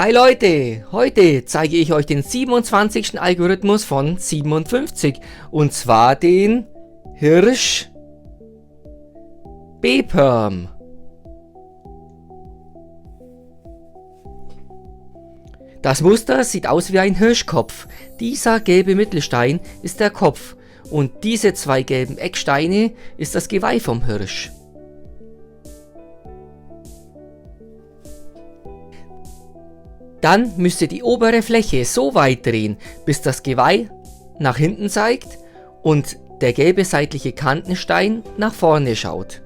Hi Leute, heute zeige ich euch den 27. Algorithmus von 57 und zwar den Hirsch B-Perm. Das Muster sieht aus wie ein Hirschkopf. Dieser gelbe Mittelstein ist der Kopf und diese zwei gelben Ecksteine ist das Geweih vom Hirsch. Dann müsst ihr die obere Fläche so weit drehen, bis das Geweih nach hinten zeigt und der gelbe seitliche Kantenstein nach vorne schaut.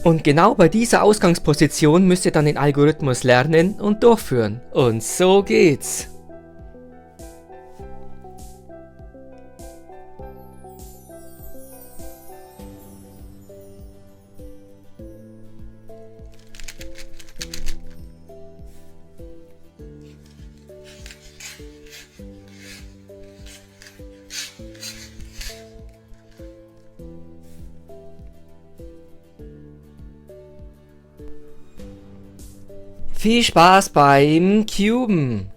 Und genau bei dieser Ausgangsposition müsst ihr dann den Algorithmus lernen und durchführen. Und so geht's. Viel Spaß beim Cuben!